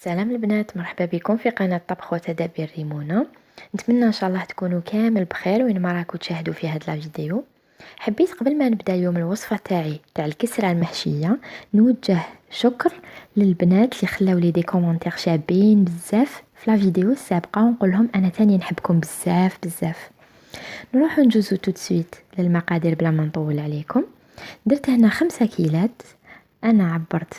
سلام البنات، مرحبا بكم في قناة طبخ وتدابير ريمونة. نتمنى ان شاء الله تكونوا كامل بخير وين ما راكو تشاهدوا في هذا الفيديو. حبيت قبل ما نبدا اليوم الوصفه تاع الكسره المحشيه نوجه شكر للبنات اللي خلاو لي دي كومونتير شابين بزاف في لا فيديو السابقه، ونقول لهم انا تاني نحبكم بزاف بزاف. نروح نجوزو تو سويت للمقادير بلا ما نطول عليكم. درت هنا 5 كيلات. انا عبرت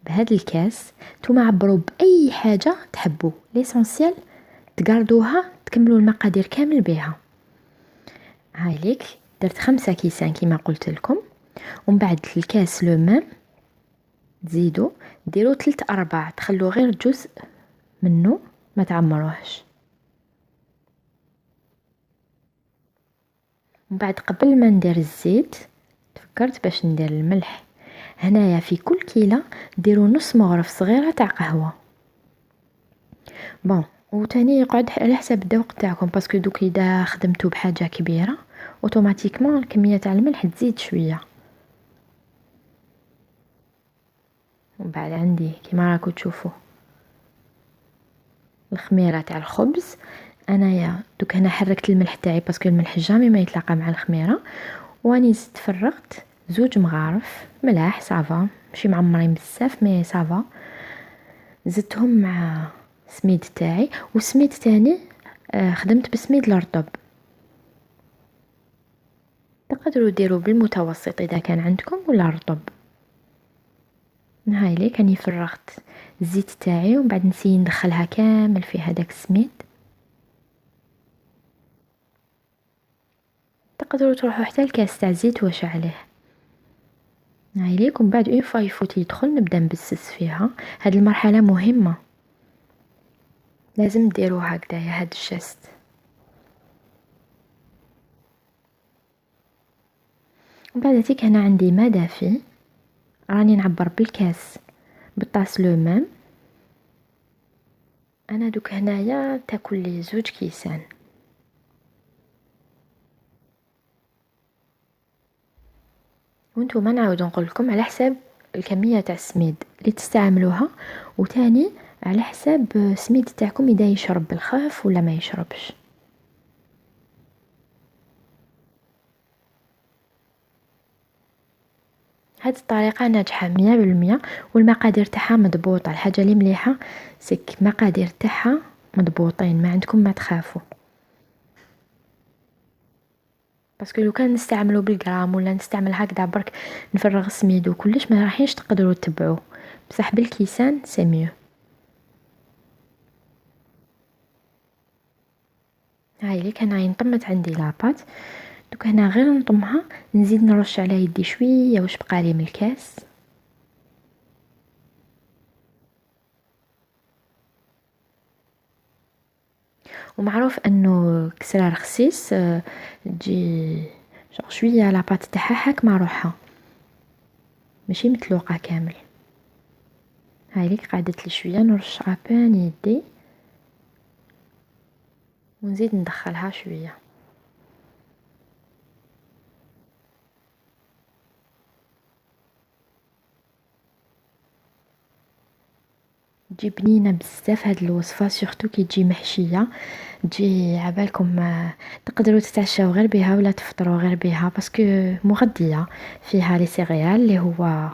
بهذا الكاس، نتوما عبروا باي حاجه تحبوا، ليسونسيال تقردوها تكملوا المقادير كامل بها. هاي ليك درت 5 كيسان كما قلت لكم. ومن بعد الكاس لو ميم تزيدوا ديروا 3/4، تخلوا غير جزء منه ما تعمروهش. ومن بعد قبل ما ندير الزيت تفكرت باش ندير الملح. هنايا في كل كيلة ديروا نص مغرف صغيرة تاع قهوة. بون وتاني يقعد على حساب الذوق تاعكم، باسكو دوك اذا خدمتو بحاجه كبيره اوتوماتيكمون الكميه تاع الملح تزيد شويه. ومن بعد عندي كيما راكم تشوفوا الخميره تاع الخبز. انايا دوك هنا حركت الملح تاعي باسكو الملح جامي ما يتلاقى مع الخميره، واني زدت فرغت 2 مغارف ملاح صافا، ماشي معمرين بزاف مي صافا. زدتهم مع سميد تاعي، وسميد تاني خدمت بسميد الرطب. تقدروا ديروا بالمتوسط اذا كان عندكم ولا رطب. هاي ليك راني فرغت الزيت تاعي، ومن بعد نسي ندخلها كامل في هذاك السميد. تقدروا تروحوا حتى الكاس تاع زيت واش عليه. هاي ليك ومن بعد اون فوا يفوت يدخل نبدا نبسس فيها. هاد المرحله مهمه، لازم ديروا هكذايا هاد الجست. ومن بعد هاتيك هنا عندي ماء دافي، راني نعبر بالكاس بالطاس لو ميم. انا دوك هنايا تاكل لي 2 كيسان. وانتم نعاود نقول لكم على حساب الكميه تاع السميد اللي تستعملوها، وتاني على حساب السميد تاعكم اذا يشرب بالخف ولا ما يشربش. هذه الطريقه ناجحه 100%، والمقادير تاعها مضبوطه. الحاجه اللي مليحه سك مقادير تاعها مضبوطين، ما عندكم ما تخافوا. باسكو لو كان نستعملوا بالغرام ولا نستعمل هكذا برك نفرغ السميد وكلش ما راحينش تقدروا تتبعوه، بصح بالكيسان سي ميو. هاي ليك هنا ينطمت عندي لاباط. دوك هنا غير نطمها، نزيد نرش على يدي شويه واش بقالي من الكاس. ومعروف انه كسرة رخصيص تجي شويه لاباط تاعها حاكمه روحها، ماشي متلوقه كامل. هاي ليك قعدت لي شويه نرش ابان يدي ونزيد ندخلها شويه. تجي بنينه بزاف هاد الوصفه، سورتو كي تجي محشيه تجي عبالكم تقدروا تتعشاو غير بها ولا تفطروا غير بها، باسكو مغذيه. فيها لي سيريال اللي هو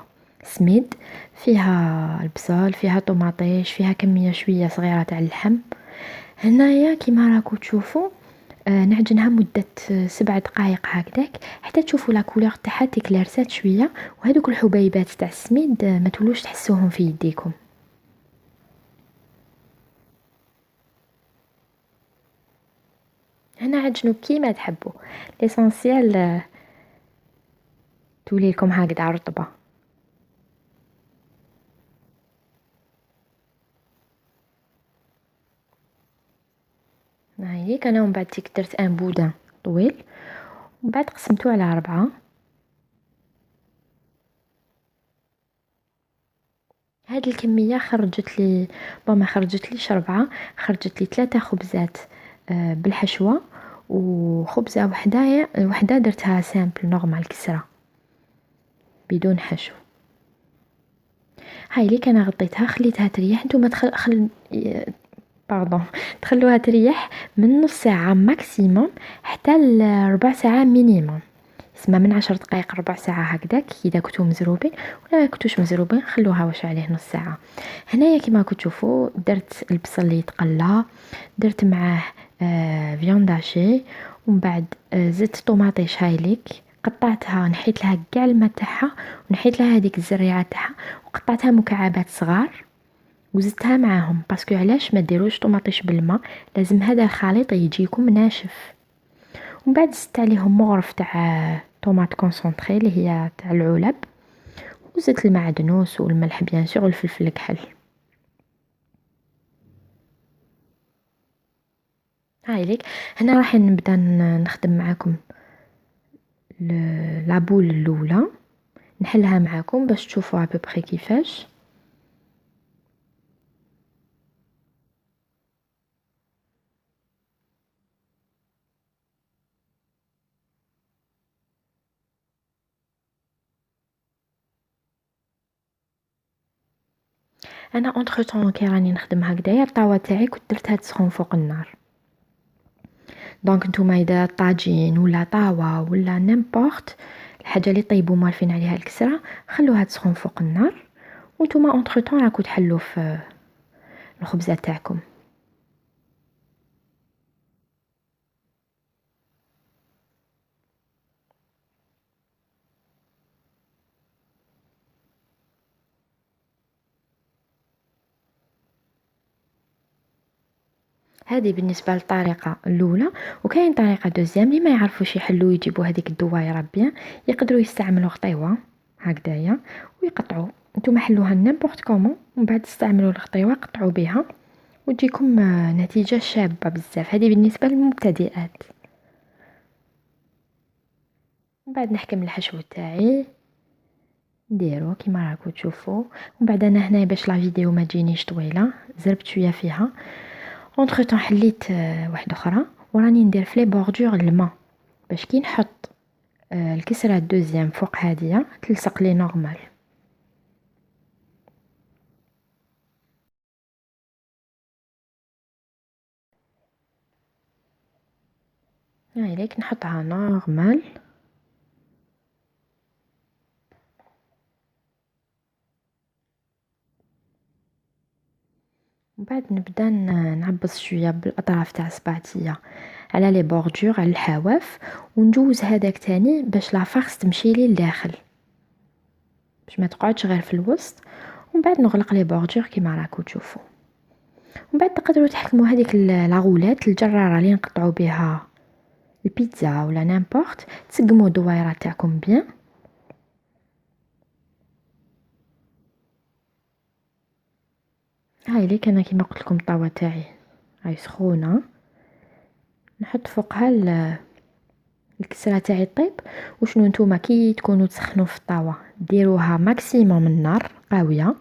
سميد، فيها البصل، فيها طوماطيش، فيها كميه شويه صغيره تاع اللحم. هنايا كيما راكو تشوفوا نعجنها مدة 7 دقائق هكذاك حتى تشوفوا لا كولور تاعها تكلارسات شويه، وهذوك الحبيبات تاع السميد ما تولوش تحسوهم في يديكم. هنا عجنوا كيما تحبوا، ليسونسيال تولي لكم هكذا رطبه. هايليك انا ومن بعد درت ان بودان طويل، ومن بعد قسمته على 4. هاد الكميه خرجت لي ما خرجت ليش 4، خرجت لي 3 خبزات بالحشوه، وخبزه وحده درتها سامبل نورمال كسره بدون حشو. هاي ليك انا غطيتها خليتها تريح. نتوما باردون تخلوها تريح من نص ساعة ماكسيموم حتى لربع ساعة مينيموم. اسمها من 10 دقائق ربع ساعة هكذاك اذا كنتو مزروبين، ولا ما كنتوش مزروبين خلوها واش عليه نص ساعة. هنايا كما كنتو تشوفوا درت البصل اللي يتقلى، درت معاه فيونداشي، ومن بعد زدت طوماطيش هايليك قطعتها، نحيت لها كاع الماء تاعها ونحيت لها هذيك الزريعه تاعها وقطعتها مكعبات صغار وزدتها معاهم. باسكو علاش ما ديروش طوماطيش بالماء، لازم هذا الخليط يجيكم ناشف. ومن بعد زدت عليهم مغرف تاع طوماط كونسونطري اللي هي تاع العلب، وزدت المعدنوس والملح بيان سور والفلفل الكحل. هاي ليك هنا راح نبدا نخدم معاكم لابول الاولى، نحلها معاكم باش تشوفوا ابوبري كيفاش. انا اونتر طون كي راني نخدم هكذايا الطاوه تاعي كنت درتها تسخن فوق النار. دونك نتوما اذا طاجين ولا طاوه ولا نيمبورت الحاجه اللي طيبوا مالفين عليها الكسره خلوها تسخن فوق النار، وانتوما اونتر طون راكو تحلوا في الخبزه تاعكم. هذه بالنسبه للطريقه الاولى. وكاين طريقه دوزيام اللي ما يعرفوش يحلوا يجيبوا هذيك الدوايره بيان، يقدروا يستعملوا خطيوه هكذايا ويقطعوا. نتوما حلوها نيمبورت كومون ومن بعد استعملوا الخطيوه قطعوا بها وتجيكم نتيجه شابه بزاف. هذه بالنسبه للمبتدئات. من بعد نحكم الحشو تاعي نديرو كيما راكو تشوفوا. ومن بعد انا هنا باش لا فيديو ما تجينيش طويله زربت شويه فيها. اونتر طون حليت واحده اخرى وراني ندير في لي بوردور الماء باش كي نحط الكسره الدوزيام فوق هاديه تلصق لي نورمال. هاي ليك نحطها نورمال. من بعد نبدا نعبص شويه بالاطراف تاع صباعتيا على لي بوردور على الحواف، ونجوز هذاك تاني باش لا فارس تمشي لي لداخل باش ما تقعدش غير في الوسط. ومن بعد نغلق لي بوردور كيما راكو تشوفوا. ومن بعد تقدروا تحكموا هذيك لاغولات الجراره اللي نقطعوا بها البيتزا ولا نيمبورت، تسقموا الدويره تاعكم بيان. هاي ليك انا كيما قلت لكم الطاوه تاعي هاي سخونه، نحط فوقها الكسره تاعي طيب. وشنو نتوما كي تكونوا تسخنوا في الطاوه ديروها ماكسيموم النار قاويه،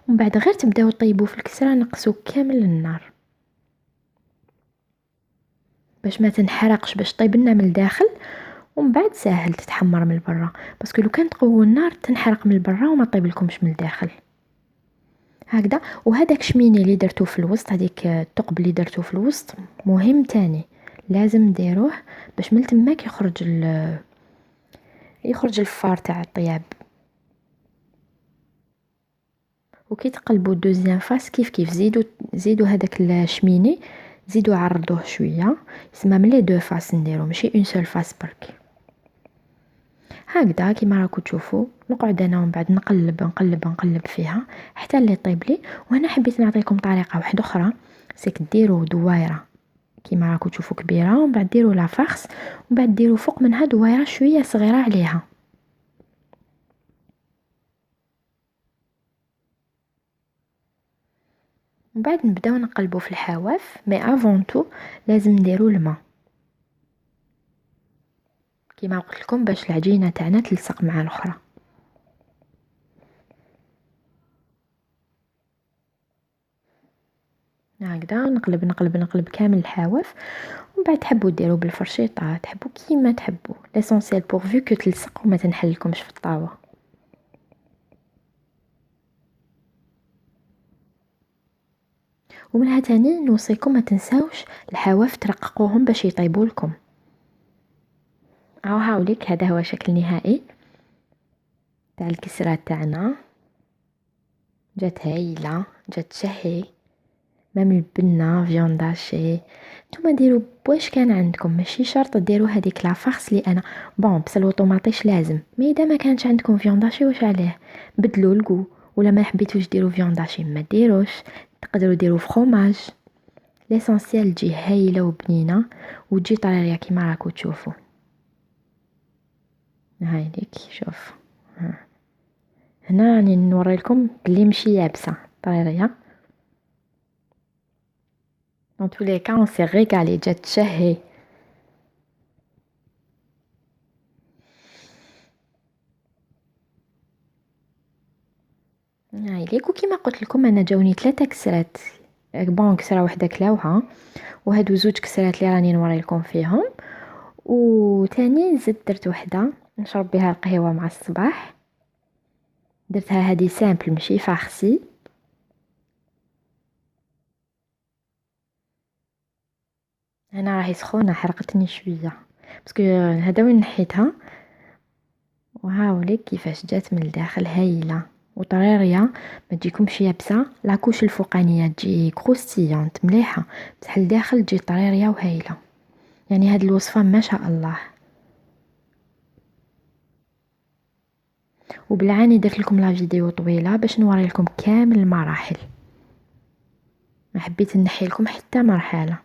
ومن بعد غير تبداو طيبوا في الكسره نقصوا كامل النار باش ما تنحرقش، باش طيب لنا من الداخل ومن بعد ساهل تتحمر من البرا. باسكو لو كان تقووا النار تنحرق من البرا وما طيب لكمش من الداخل هكذا. وهذاك شميني اللي درتو في الوسط، هذيك الثقب اللي درتو في الوسط مهم تاني لازم نديروه باش من تماك يخرج الفار تاع الطياب. وكي تقلبوا الدوزيام فاس كيف كيف زيدوا هذاك الشميني زيدوا عرضوه شويه، يسمى من لي دو فاس نديرو ماشي اون سول فاس برك. هكذا كيما راكو تشوفوا نقعد انا ومن بعد نقلب فيها حتى اللي طيب لي. وهنا حبيت نعطيكم طريقه واحده اخرى، سيك ديروا دويره كيما راكو تشوفوا كبيره ومن بعد ديروا لا فارس ومن بعد ديروا فوق منها دويره شويه صغيره عليها. من بعد نبداو نقلبوا في الحواف، مي افون تو لازم نديروا الماء كيما قلت لكم باش العجينه تاعنا تلصق مع الاخرى. هكذا نقلب كامل الحواف. ومن بعد تحبوا ديروا بالفرشيطه تحبوا كيما تحبوا، ليسونسيال بورفو كو تلصق وما تنحلكمش في الطاوه. ومنها تاني نوصيكم ما تنساوش الحواف ترققوهم باش يطيبوا لكم. هاوليك هذا هو شكل نهائي تاع الكسرة تاعنا، جات هايله، جات تشهي، مام البنه فيونداشي. نتوما ديروا واش كان عندكم، ماشي شرط ديروا هذيك لا فارس لي انا بون بس الطوماطيش لازم، مي اذا ما كانش عندكم فيونداشي واش عليه، بدلوا الكو، ولا ما حبيتوش ديروا فيونداشي ما ديروش، تقدروا ديروا فرomage. ليسونسيال تجي هايله وبنينه وتجي طريقه كيما راكو تشوفوا. هاي ليك شوف، هنا راني نوري لكم بلي ماشي يابسه طريقه. dans tous les cas on s'est régalé، جات تشهي. هاي ليك، وكيما قلت لكم انا جاوني 3 كسرات، بون كسره وحده كلاوها، وهادو 2 كسرات اللي راني نوري لكم فيهم، وثاني زدت درت وحده نشرب بها القهوه مع الصباح، درتها هذه سامبل ماشي فارسي. انا راهي سخونه حرقتني شويه باسكو هذا وين نحيتها، وهاوليك كيفاش جات من الداخل هايله وطريريه، ما تجيكمش يابسه، لاكوش الفوقانيه تجي كروستيونت مليحه، بصح الداخل تجي طريريه وهايله. يعني هاد الوصفه ما شاء الله. وبالعاني درت لكم لا فيديو طويله باش نوري لكم كامل المراحل، ما حبيت نحي لكم حتى مرحله.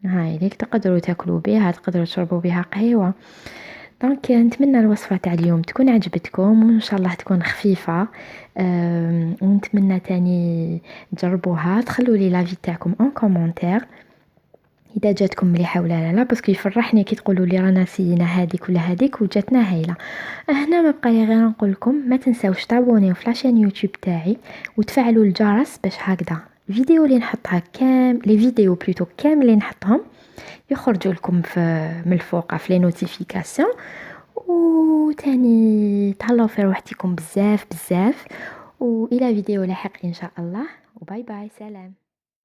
هاي ليك تقدروا تاكلوا بها، تقدروا تشربوا بها قهوه. دونك نتمنى الوصفه تاع اليوم تكون عجبتكم، وان شاء الله تكون خفيفه. ونتمنى تاني تجربوها، تخلوا لي لافي تاعكم اون كومونتير اذا جاتكم مليحه ولا لا، باسكو يفرحني كي تقولوا لي رانا سينا هذيك ولا هذيك وجاتنا هايله. هنا ما بقى لي غير نقول لكم ما تنساوش تابونيو في لاشين يوتيوب تاعي وتفعلوا الجرس باش هكذا الفيديو اللي نحطها لي فيديو بلوتو كامل اللي نحطهم يخرجوا لكم من الفوق في لي نوتيفيكاسيون. وتاني تهلاو في روحتكم بزاف بزاف، والى فيديو لاحق ان شاء الله، وباي باي، سلام.